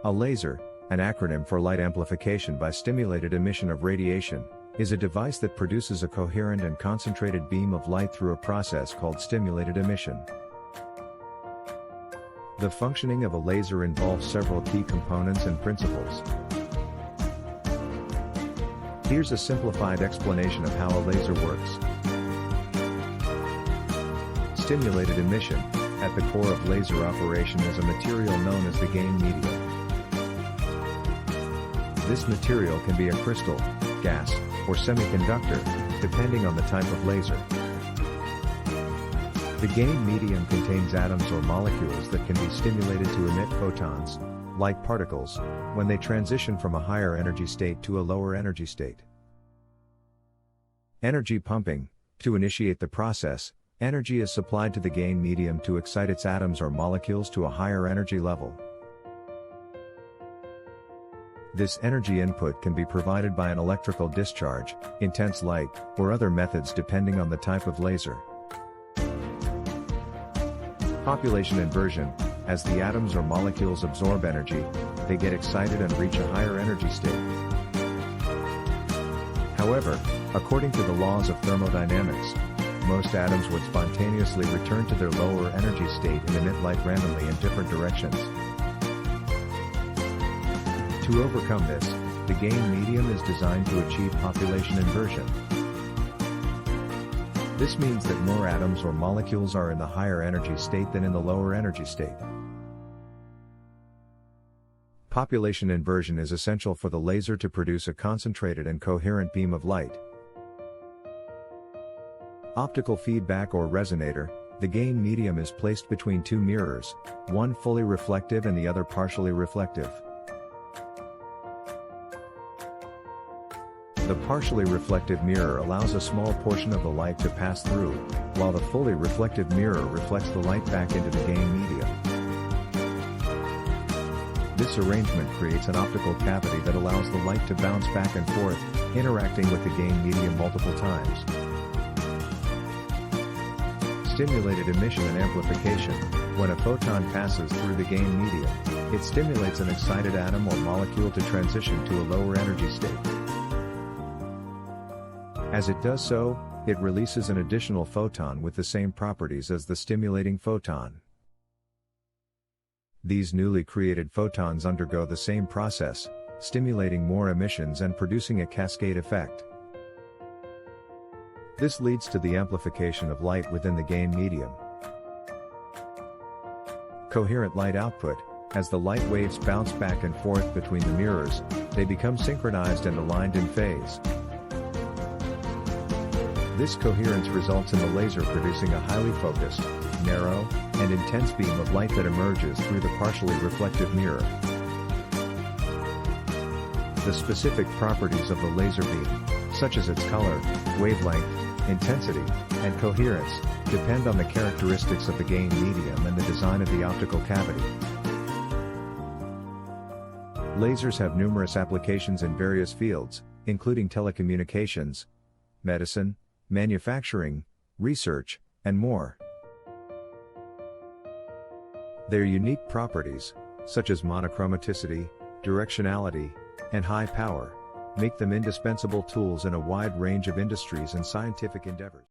A laser, an acronym for light amplification by stimulated emission of radiation, is a device that produces a coherent and concentrated beam of light through a process called stimulated emission. The functioning of a laser involves several key components and principles. Here's a simplified explanation of how a laser works. Stimulated emission, at the core of laser operation, is a material known as the gain medium. This material can be a crystal, gas, or semiconductor, depending on the type of laser. The gain medium contains atoms or molecules that can be stimulated to emit photons, light particles, when they transition from a higher energy state to a lower energy state. Energy pumping. To initiate the process, energy is supplied to the gain medium to excite its atoms or molecules to a higher energy level. This energy input can be provided by an electrical discharge, intense light, or other methods depending on the type of laser. Population inversion. As the atoms or molecules absorb energy, they get excited and reach a higher energy state. However, according to the laws of thermodynamics, most atoms would spontaneously return to their lower energy state and emit light randomly in different directions. To overcome this, the gain medium is designed to achieve population inversion. This means that more atoms or molecules are in the higher energy state than in the lower energy state. Population inversion is essential for the laser to produce a concentrated and coherent beam of light. Optical feedback or resonator. The gain medium is placed between two mirrors, one fully reflective and the other partially reflective. The partially reflective mirror allows a small portion of the light to pass through, while the fully reflective mirror reflects the light back into the gain medium. This arrangement creates an optical cavity that allows the light to bounce back and forth, interacting with the gain medium multiple times. Stimulated emission and amplification. When a photon passes through the gain medium, it stimulates an excited atom or molecule to transition to a lower energy state. As it does so, it releases an additional photon with the same properties as the stimulating photon. These newly created photons undergo the same process, stimulating more emissions and producing a cascade effect. This leads to the amplification of light within the gain medium. Coherent light output. As the light waves bounce back and forth between the mirrors, they become synchronized and aligned in phase. This coherence results in the laser producing a highly focused, narrow, and intense beam of light that emerges through the partially reflective mirror. The specific properties of the laser beam, such as its color, wavelength, intensity, and coherence, depend on the characteristics of the gain medium and the design of the optical cavity. Lasers have numerous applications in various fields, including telecommunications, medicine, manufacturing, research, and more. Their unique properties, such as monochromaticity, directionality, and high power, make them indispensable tools in a wide range of industries and scientific endeavors.